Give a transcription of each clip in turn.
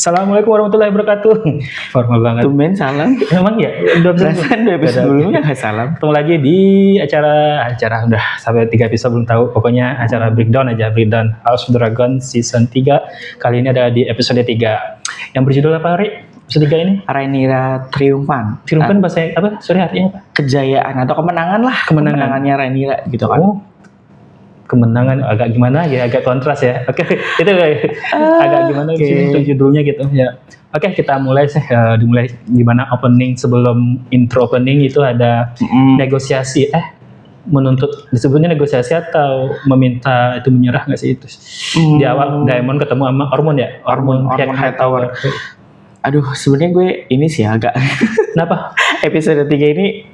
Assalamualaikum warahmatullahi wabarakatuh. Formal banget. Tumben salam. Emang ya? Udah Perasaan 2 episode sebelumnya nggak salam. Ketemu lagi di acara udah sampai 3 episode belum tahu. Pokoknya acara breakdown House of Dragon season 3. Kali ini ada di episode 3. Yang berjudul apa, Ri? Episode 3 ini? Rhaenyra Triumphant. Triumphant bahasa apa? Sorry, artinya apa? Kejayaan atau kemenangan lah. Kemenangannya Rhaenyra gitu kan. Oh. Kemenangan agak gimana ya, agak kontras ya. Oke, itu agak gimana sih judulnya gitu ya. Oke, kita mulai dimulai gimana opening. Sebelum intro opening itu ada negosiasi menuntut, disebutnya negosiasi atau meminta itu menyerah nggak sih itu? Di awal Daemon ketemu sama Ormond ya, Ormond Hightower. Aduh, sebenarnya gue ini sih agak kenapa? Episode 3 ini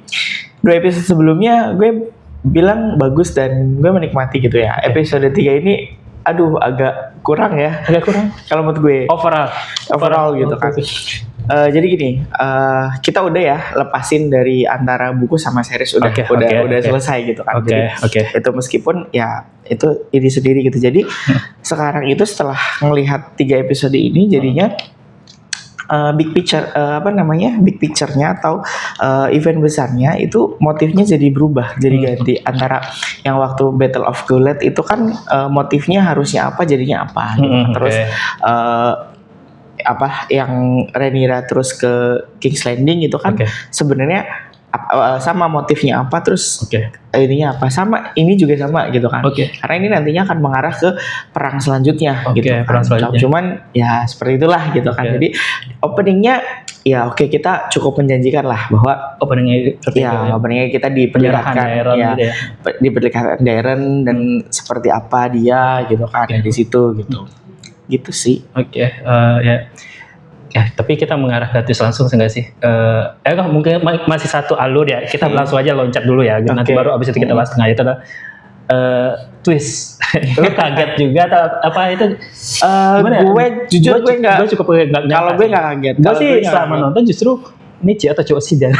2 episode sebelumnya gue bilang bagus dan gue menikmati gitu ya. Episode 3 ini agak kurang ya. Agak kurang kalau menurut gue. Overall gitu kan. Jadi gini, kita udah ya lepasin dari antara buku sama series udah selesai gitu kan. Jadi itu meskipun ya itu ini sendiri gitu. Jadi sekarang itu setelah melihat 3 episode ini jadinya big picture-nya atau event besarnya itu motifnya jadi berubah, jadi ganti antara yang waktu Battle of Gaulead itu kan motifnya harusnya apa jadinya apa gitu. Terus yang Rhaenyra terus ke King's Landing itu kan sebenarnya sama motifnya apa, terus ininya apa, sama ini juga sama gitu kan. Karena ini nantinya akan mengarah ke perang selanjutnya gitu kan. Perang selanjutnya. Cuman ya seperti itulah gitu kan. Jadi openingnya ya kita cukup menjanjikan lah bahwa openingnya kita diperlihatkan diperlihatkan Daeron dan seperti apa dia gitu kan di situ gitu sih. Tapi kita mengarah ke twist langsung enggak sih? Mungkin masih satu alur ya. Kita langsung aja loncat dulu ya. Nanti baru abis itu kita bahas tengah itu adalah twist. Lu kaget juga atau apa itu? Gue jujur gue nggak. Gue cukup nggak. Kalau gue nggak kaget. Gue sih selama nonton justru Nici atau Cowok Sidan.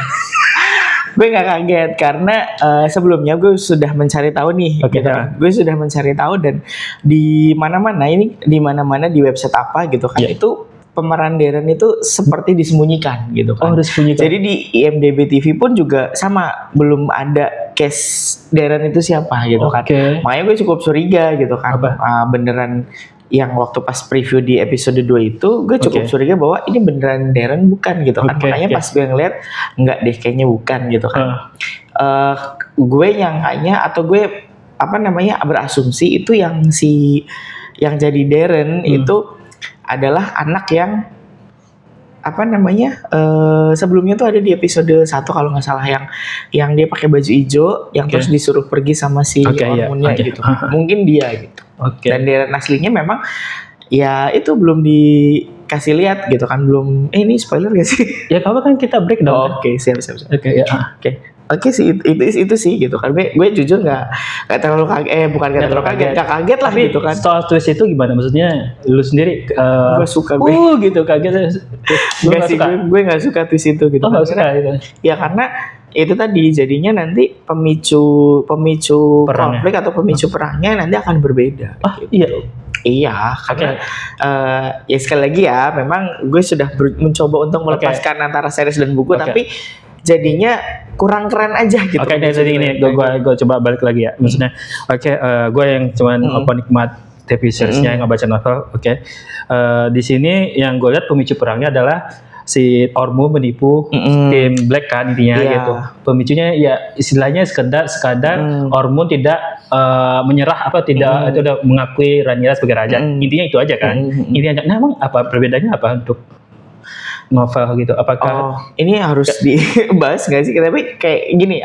Gue nggak kaget karena sebelumnya gue sudah mencari tahu nih. Gue sudah mencari tahu dan di mana-mana di website apa gitu kan itu pemeran Daeron itu seperti disembunyikan gitu kan. Jadi di IMDb TV pun juga sama, belum ada case Daeron itu siapa gitu kan. Makanya gue cukup curiga gitu kan. Beneran yang waktu pas preview di episode 2 itu gue cukup curiga bahwa ini beneran Daeron bukan gitu kan. Makanya pas gue ngeliat enggak deh, kayaknya bukan gitu kan. Gue nyangkanya atau gue berasumsi itu yang jadi Daeron itu adalah anak yang sebelumnya tuh ada di episode 1 kalau nggak salah yang dia pakai baju hijau yang terus disuruh pergi sama si Ormondnya gitu. Mungkin dia gitu. Dan Daeron aslinya memang ya itu belum dikasih lihat gitu kan, belum ini spoiler gak sih? Ya kalau kan kita breakdown. Siap. Oke sih itu sih gitu kan. Gue jujur nggak terlalu kaget, nggak kaget lah gitu kan. Soal twist itu gimana? Maksudnya lu sendiri? Gue suka gitu kaget. Gue nggak suka twist itu gitu. Nggak suka gitu. Ya karena itu tadi jadinya nanti pemicu konflik atau pemicu perangnya nanti akan berbeda. Gitu. Iya, karena ya sekali lagi ya, memang gue sudah mencoba untuk melepaskan antara series dan buku, tapi jadinya kurang keren aja gitu. Jadi ini gue coba balik lagi ya. Maksudnya gue yang cuman penikmat TV seriesnya yang nggak baca novel. Di sini yang gue lihat pemicu perangnya adalah si Ormo menipu tim Black kan intinya gitu. Pemicunya ya istilahnya sekadar Ormo tidak menyerah tidak itu udah mengakui Rhaenyra sebagai raja. Intinya itu aja kan. Intinya emang apa perbedaannya apa untuk novel gitu? Apakah ini harus dibahas nggak sih? Tapi kayak gini,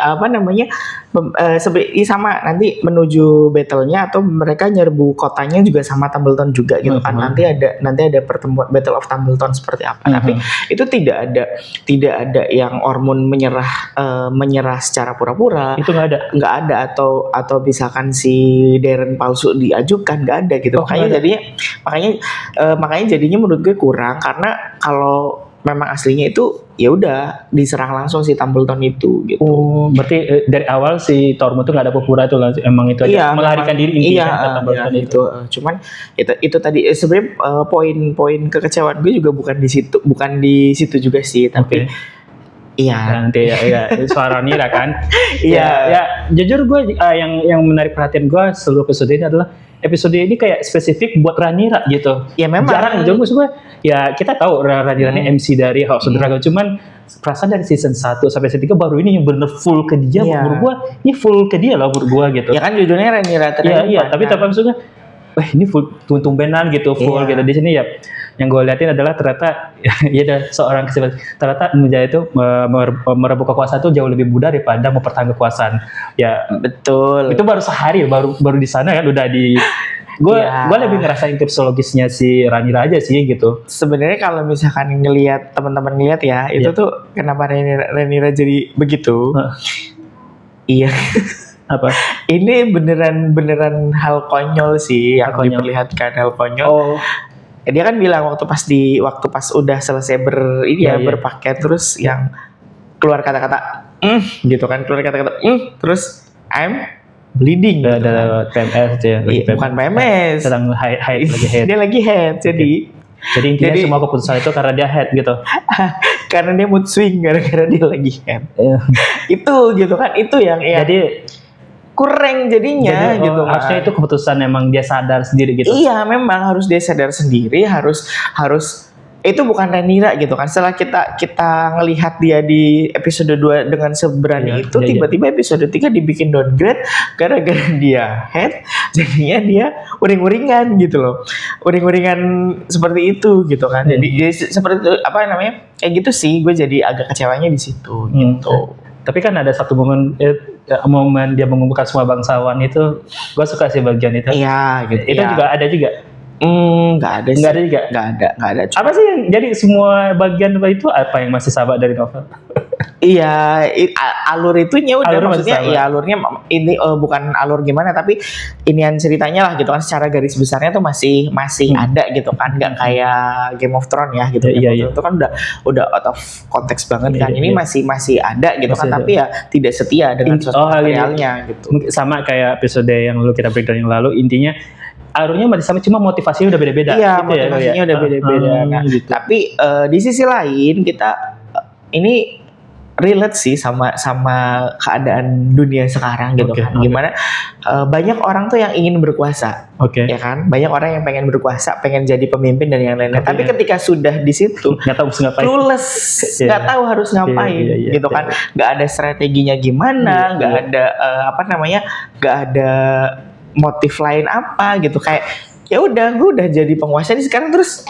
sama nanti menuju battle-nya atau mereka nyerbu kotanya juga sama Tumbleton juga gitu kan. Nanti ada pertemuan Battle of Tumbleton seperti apa. Tapi itu tidak ada yang Ormond menyerah secara pura-pura. Itu nggak ada atau misalkan si Daeron palsu diajukan, nggak ada gitu. Makanya jadinya menurut gue kurang, karena kalau memang aslinya itu ya udah diserang langsung si Templeton itu gitu. Oh, berarti dari awal si Tormund tuh nggak ada pura itu langsung emang itu aja melarikan memang, diri intinya ke iya, Templeton iya, itu. Cuman itu tadi sebenarnya poin-poin kekecewaan gue juga bukan di situ juga sih, tapi iya. Nanti ya suara Nira kan. Iya. Ya, jujur gue yang menarik perhatian gue seluruh episode ini adalah episode ini kayak spesifik buat Rhaenyra gitu. Ya memang. Jarang gitu maksud gue. Ya kita tahu Rhaenyra ini MC dari House of Dragon, cuman perasaan dari season 1 sampai season 3 baru ini yang bener full ke dia. Menurut gue ini full ke dia loh menurut gue gitu. Ya kan judulnya Rhaenyra Iya, tapi maksudnya ini full tumben-tumbenan gitu, full gitu. Di sini ya yang gue liatin adalah ternyata ya ada seorang ternyata menjadi itu merebut kekuasaan itu jauh lebih mudah daripada mempertahankan kekuasaan. Ya betul. Itu baru sehari baru di sana kan udah di gue lebih ngerasain psikologisnya si Rhaenyra aja sih gitu. Sebenarnya kalau misalkan ngelihat teman-teman ngelihat ya, itu tuh kenapa Rhaenyra jadi begitu? Iya. Apa? Ini beneran hal konyol sih yang diperlihatkan, hal konyol. Oh. Dia kan bilang waktu pas udah selesai berpakaian terus yang keluar kata-kata gitu kan, terus I'm bleeding gitu ada PMS ya. Bukan PMS. Sedang head. Dia lagi head. Jadi intinya semua keputusan itu karena dia head gitu. Karena dia mood swing gara-gara dia lagi head. Itu gitu kan, itu yang jadi kurang jadinya gitu kan. Harusnya itu keputusan emang dia sadar sendiri gitu. Iya, memang harus dia sadar sendiri, harus itu bukan Rhaenyra gitu kan. Setelah kita ngelihat dia di episode 2 dengan seberani itu, tiba-tiba episode 3 dibikin downgrade gara-gara dia head, jadinya dia uring-uringan gitu loh. Uring-uringan seperti itu gitu kan. Jadi seperti itu, apa namanya? Kayak gitu sih, gue jadi agak kecewanya di situ gitu. Tapi kan ada satu momen dia mengumpulkan semua bangsawan itu, gue suka sih bagian itu. Iya gitu. Itu juga ada juga. Nggak ada sih. Nggak ada. Apa sih yang jadi semua bagian itu apa yang masih sama dari novel? Iya, alur itunya udah alur maksudnya ya alurnya ini bukan alur gimana, tapi inian ceritanya lah gitu kan, secara garis besarnya tuh masih ada gitu kan, nggak kayak Game of Thrones ya gitu. Iya. Itu kan udah out of konteks banget kan. Ini masih ada gitu kan, tapi ya tidak setia dengan sosok realnya gitu. Sama kayak episode yang lalu kita breakdown yang lalu, intinya alurnya masih sama, cuma motivasinya udah beda-beda. Iya, gitu motivasinya udah beda-beda. Gitu. Tapi di sisi lain kita ini relate sih sama keadaan dunia sekarang gitu kan. Gimana banyak orang tuh yang ingin berkuasa, ya kan? Banyak orang yang pengen berkuasa, pengen jadi pemimpin dan yang lain-lain. Tapi ketika sudah di situ, nggak tahu harus ngapain, clueless, nggak tahu harus ngapain, gitu kan? Nggak ada strateginya gimana, nggak ada nggak ada motif lain apa gitu, kayak ya udah gue udah jadi penguasa nih sekarang terus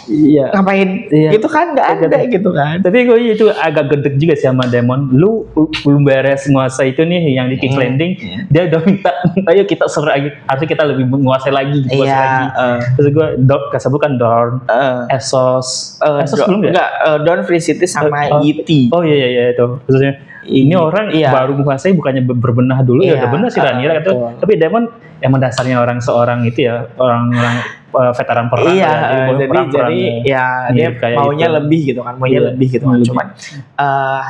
ngapain gitu kan, nggak ada gitu kan. Tapi gue itu agak gedek juga sih sama Daemon, lu belum beres nguasa itu nih yang di King's Landing, dia udah minta ayo kita serang, harusnya kita lebih menguasai lagi terus gue kasabut kan Dorne, Essos belum ya? Dorne, Free City sama Yeti. Oh iya itu maksudnya ini orang baru menguasai, bukannya berbenah dulu ya udah benar sih Rhaenyra itu. Tapi Daemon yang mendasarnya orang itu ya orang-orang veteran perang. Jadi dia maunya itu lebih gitu kan, lebih gitu kan. Cuman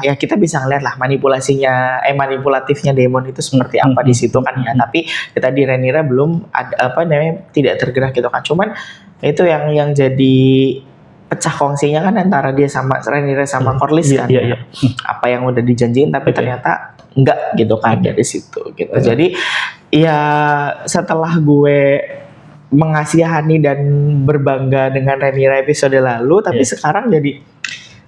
ya kita bisa ngeliat lah manipulatifnya Daemon itu seperti apa di situ kan ya. Tapi kita di Rhaenyra belum ada tidak tergerak gitu kan. Cuman itu yang jadi pecah kongsinya kan antara dia sama Rhaenyra sama Corlys kan. Apa yang udah dijanjiin tapi ternyata enggak gitu kan dari situ gitu. Jadi ya setelah gue mengasihani dan berbangga dengan Rhaenyra episode lalu, tapi sekarang jadi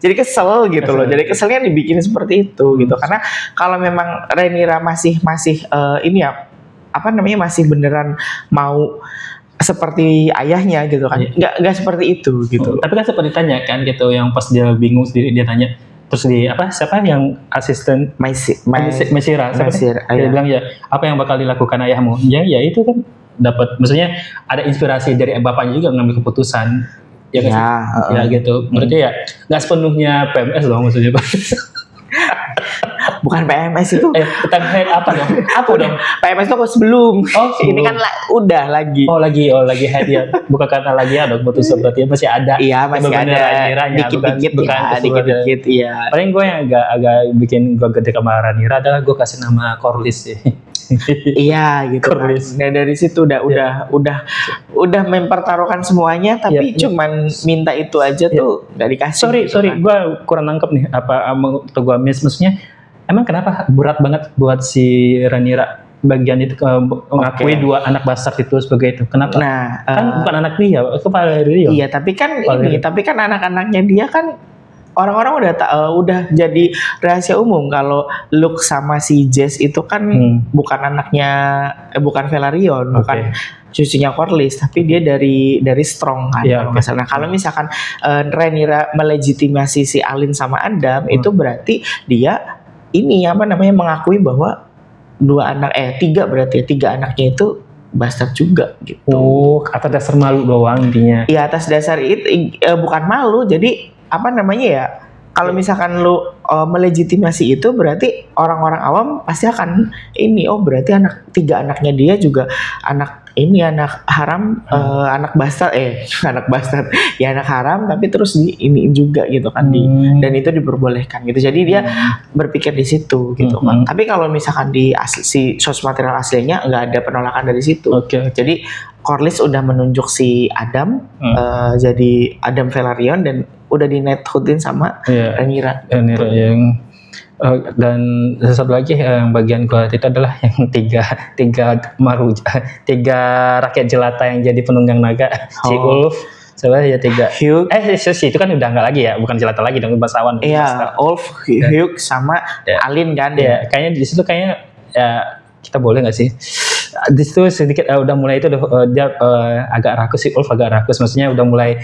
kesel gitu loh. Jadi keselnya dibikin seperti itu gitu. Karena kalau memang Rhaenyra masih masih beneran mau seperti ayahnya gitu kan, nggak seperti itu gitu. Tapi kan seperti tanya kan gitu, yang pas dia bingung sendiri dia tanya, terus siapa yang asisten Mesira, dia bilang apa yang bakal dilakukan ayahmu, ya itu kan dapat, maksudnya ada inspirasi dari bapaknya juga ngambil keputusan gitu. Berarti ya nggak sepenuhnya PMS dong maksudnya. Bukan PMS itu. Time head apa dong? Apa dong? PMS itu kok sebelum. Oh, sebelum. Ini kan udah lagi. Oh lagi head ya. Bukan karena lagi ya dong putus berarti masih ada. Iya masih ada. Ranira-nya, Dikit-dikit bukan ya. Dikit-dikit iya. Paling gue yang agak bikin gue gede sama Ranira adalah gue kasih nama Corliss sih. Iya gitu kan. Nah dari situ udah mempertaruhkan semuanya tapi cuman minta itu aja tuh nggak dikasih. Sorry, gue kurang nangkep nih apa atau gue miss maksudnya. Emang kenapa berat banget buat si Ranira bagian itu mengakui dua anak bastard itu sebagai itu? Kenapa? Nah, kan bukan anak dia, itu Valerio. Iya, tapi kan anak-anaknya dia kan orang-orang udah jadi rahasia umum kalau Luke sama si Jess itu kan bukan anaknya bukan Velaryon, bukan cucunya Corlys, tapi dia dari Strong kan kalau nggak salah. Nah, kalau misalkan Rhaenyra melegitimasi si Alicent sama Adam itu berarti dia ini mengakui bahwa tiga anaknya itu bastard juga gitu. Oh, atas dasar malu doang intinya. Iya, atas dasar itu bukan malu. Jadi kalau misalkan lu melegitimasi itu berarti orang-orang awam pasti akan berarti tiga anaknya dia juga anak haram, anak bastard ya anak haram tapi terus ini juga gitu kan dan itu diperbolehkan gitu. Jadi dia berpikir di situ gitu kan. Tapi kalau misalkan di si source material aslinya nggak ada penolakan dari situ. Jadi Corlys udah menunjuk si Adam jadi Adam Velaryon dan udah di nethoodin sama Rhaenyra yang dan satu lagi yang bagian gue itu adalah yang tiga rakyat jelata yang jadi penunggang naga si Ulf sebenarnya tiga Hugh itu kan udah nggak lagi ya, bukan jelata lagi dong, bangsawan. Ulf, Hugh sama Alin kan kayaknya di situ kita boleh nggak sih di situ sedikit udah mulai itu dia agak rakus si Ulf, agak rakus maksudnya udah mulai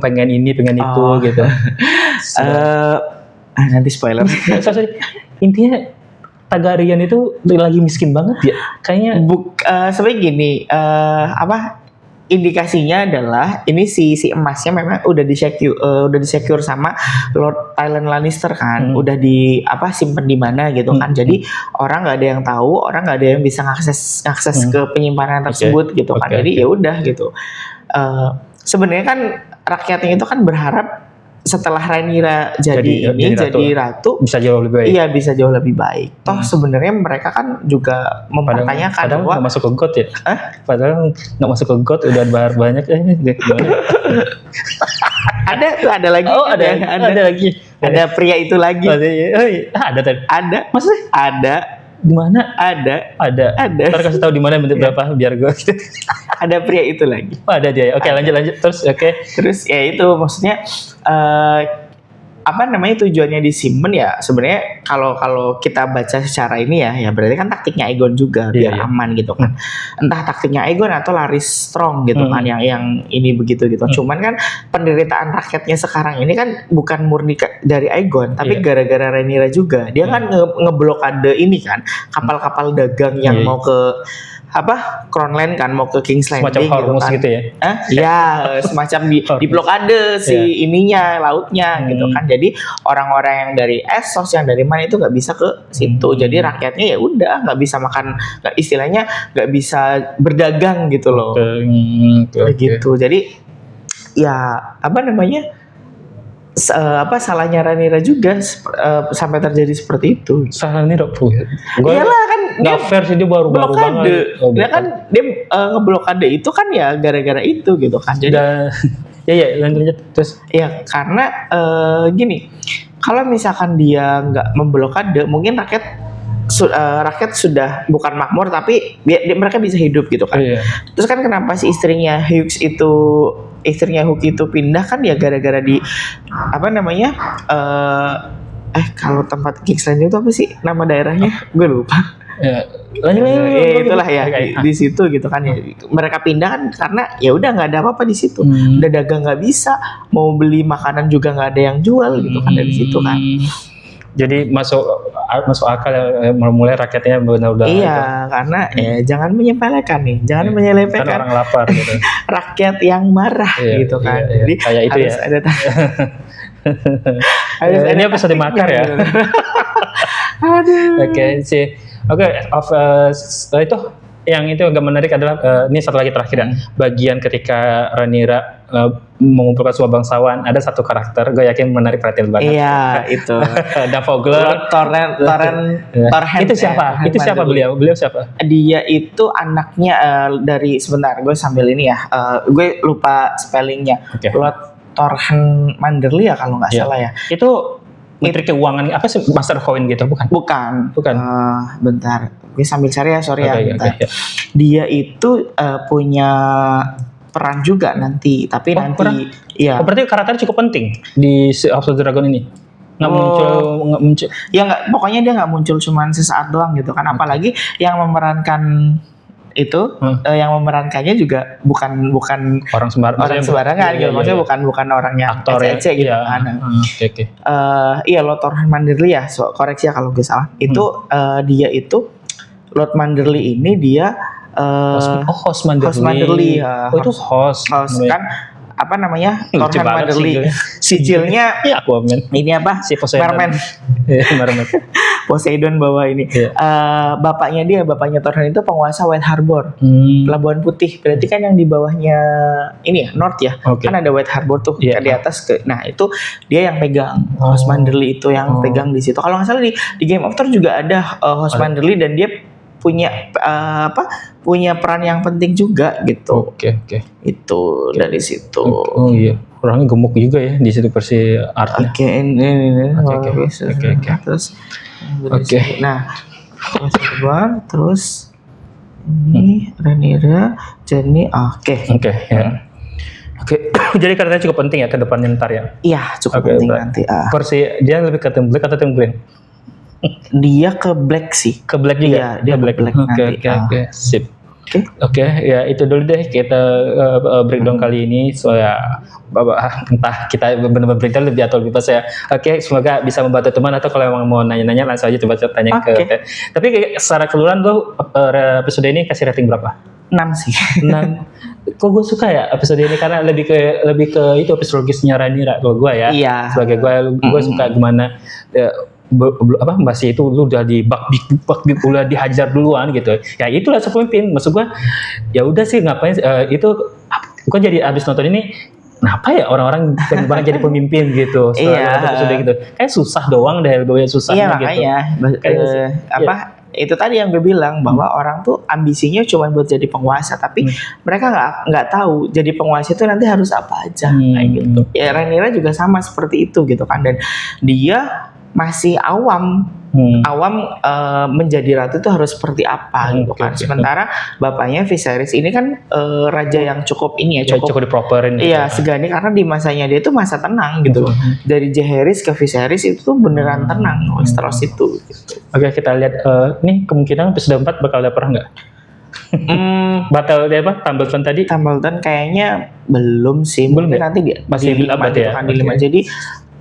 pengen ini pengen itu gitu. Nanti spoiler. Intinya Targaryen itu lagi miskin banget ya kayaknya. Sebenarnya gini indikasinya adalah ini si emasnya memang udah disecure sama Lord Tywin Lannister kan, udah simpen di mana gitu kan. Jadi orang nggak ada yang tahu, orang nggak ada yang bisa ngakses ke penyimpanan tersebut gitu kan. Jadi ya udah gitu. Sebenarnya kan rakyatnya itu kan berharap setelah Rhaenyra jadi ratu bisa jauh lebih baik. Iya, bisa jauh lebih baik. Toh sebenarnya mereka kan juga mempertanyakan padahal nggak masuk ke GOT ya. Padahal nggak masuk ke GOT udah bayar banyak ada lagi. Ada lagi. Ada pria itu lagi. Ada tadi. Ada. Maksudnya? Ada. Di mana? Ada. Ntar kasih tahu di mana menit berapa biar gue. Ada pria itu lagi. Ada dia. Oke, lanjut terus. Terus ya itu maksudnya tujuannya disimpan ya sebenarnya kalau kita baca secara ini ya berarti kan taktiknya Aegon juga biar aman gitu kan. Entah taktiknya Aegon atau Larys Strong gitu kan yang ini begitu gitu. Cuman kan penderitaan rakyatnya sekarang ini kan bukan murni dari Aegon tapi gara-gara Rhaenyra juga. Dia kan ngeblokade ini kan kapal-kapal dagang yang mau ke Crown Land kan, mau ke King's Landing semacam Hormuz gitu ya. Ya semacam di blokade ininya lautnya gitu kan. Jadi orang-orang yang dari Essos yang dari mana itu nggak bisa ke situ. Jadi rakyatnya ya udah nggak bisa makan, istilahnya nggak bisa berdagang gitu loh. Gitu. Jadi ya salahnya Rhaenyra juga sampai terjadi seperti itu. Salahnya Iyalah kan nggak fair sih, dia baru-baru banget. Dia kan dia ngeblokade itu kan ya gara-gara itu gitu kan. Jadi lanjut terus. Ya karena gini, kalau misalkan dia nggak memblokade, mungkin rakyat sudah bukan makmur tapi mereka bisa hidup gitu kan. Terus kan kenapa sih istrinya Hugh itu pindah kan ya gara-gara di kalau tempat King's Landing itu apa sih nama daerahnya? Gue lupa. Itulah ya di situ gitu kan ya. Mereka pindah kan karena ya udah nggak ada apa-apa di situ. Udah dagang nggak bisa, mau beli makanan juga nggak ada yang jual gitu kan dari situ kan. Jadi masuk akal mulai rakyatnya benar-benar. Iya, karena jangan menyepelekan nih, jangan menyepelekan orang lapar gitu. Rakyat yang marah gitu kan. Jadi kayak itu harus ada ini episode makar ya. Aduh. Itu yang itu agak menarik adalah ini satu lagi terakhir ya. Bagian ketika Rhaenyra mengumpulkan semua bangsawan, ada satu karakter gue yakin menarik perhatian banget. Iya, itu. Davogler. Torrent. Itu siapa? Itu siapa beliau? Beliau siapa? Dia itu anaknya dari sebentar, gue sambil ini ya. Gue lupa spellingnya. Oke. Lord Torrent Manderly ya kalau nggak salah ya. Itu Menteri Keuangan apa sih, Master Coin gitu bukan? Bukan. Bentar, gue sambil cari ya, sorry ya. Bentar. Ya. Dia itu punya peran juga nanti, tapi nanti peran? ya. Berarti karakternya cukup penting di House of the Dragon ini. Nggak muncul. Ya nggak, pokoknya dia nggak muncul cuman sesaat doang gitu kan. Apalagi yang memerankan itu, yang memerankannya juga bukan orang sembarangan gitu. Maksudnya bukan orang yang aktor ece gitu kan. Iya, Lord Torrent Manderly ya, koreksi ya kalau gue salah. Itu dia itu Lord Manderly ini dia Host Manderly. Itu host kan apa namanya? Torrent Manderly. Sijilnya Aquaman. Ini apa? Si Poseidon. Merman. Poseidon bawah ini. Bapaknya Torrent itu penguasa White Harbor. Pelabuhan Putih. Berarti kan yang di bawahnya ini ya, North ya. Kan ada White Harbor tuh di atas nah itu dia yang pegang. Host Manderly itu yang pegang di situ. Kalau nggak salah di Game of Thrones juga ada Host Manderly dan dia punya punya peran yang penting juga gitu. Oke. Itu dari situ. Oh iya. Orangnya gemuk juga ya di situ versi artnya. Terus nah, terus ini Rhaenyra, Jaime. Oke. Jadi karakternya cukup penting ya ke depannya ntar ya. Iya, cukup penting nanti. Versi dia lebih ke Tim Black atau Tim Green? Dia ke Black sih. Ke Black juga. Iya, dia Black nanti. Oke. Sip. Oke, ya itu dulu deh kita breakdown kali ini. So ya, entah kita benar-benar breakdown lebih atau lebih pas ya. Oke, semoga bisa membantu teman atau kalau emang mau nanya-nanya langsung aja coba tanya ke. Tapi secara keseluruhan lo episode ini kasih rating berapa? 6 sih. 6. Kok gue suka ya episode ini karena lebih ke itu psikologisnya Rhaenyra kalau gue ya. Iya. Sebagai gue suka gimana masih itu lu udah udah dihajar duluan gitu ya, itulah pemimpin. Maksud gua ya udah sih ngapain itu gua jadi abis nonton ini kenapa ya orang-orang pengen banget jadi pemimpin gitu setelah episode gitu kayak susah doang deh susah gitu. Makanya itu tadi yang gue bilang bahwa orang tuh ambisinya cuma buat jadi penguasa, tapi mereka nggak tahu jadi penguasa itu nanti harus apa aja kayak gitu. Ya Rhaenyra juga sama seperti itu gitu kan, dan dia masih awam menjadi ratu itu harus seperti apa gitu kan. Sementara bapaknya Viserys ini kan raja yang cukup ini ya, cukup diproperin gitu. Iya, segani karena di masanya dia itu masa tenang gitu. Dari Jaehaerys ke Viserys itu tuh beneran tenang Westeros itu gitu. Oke, kita lihat nih kemungkinan episode 4 bakal ada perang nggak? Battle dia apa? Tumbleton kayaknya belum sih. Mungkin nanti masih di 5 gitu kan, di 5. Jadi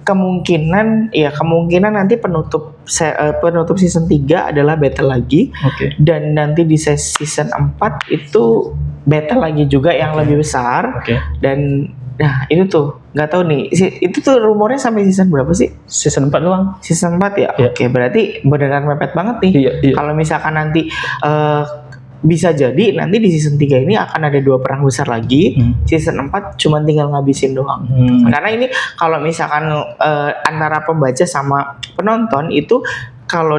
kemungkinan nanti penutup season 3 adalah battle lagi. Dan nanti di season 4 itu battle lagi juga yang lebih besar. Dan nah itu tuh nggak tahu nih, itu tuh rumornya sampai season berapa sih? Season 4 doang. Season 4 ya? Oke, berarti beneran mepet banget nih. Kalau misalkan nanti bisa jadi nanti di season 3 ini akan ada 2 perang besar lagi. Season 4 cuma tinggal ngabisin doang. Karena ini kalau misalkan antara pembaca sama penonton itu kalau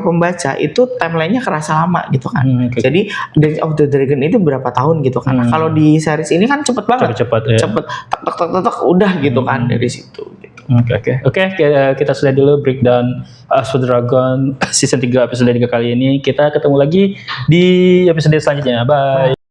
pembaca itu timelinenya kerasa lama gitu kan. Jadi Dance of the Dragon itu berapa tahun gitu kan. Kalau di series ini kan cepet banget. Cepet tek udah gitu kan dari situ gitu. Oke, kita sudah dulu breakdown House of the Dragon season 3 episode 3 kali ini. Kita ketemu lagi di episode selanjutnya. Bye.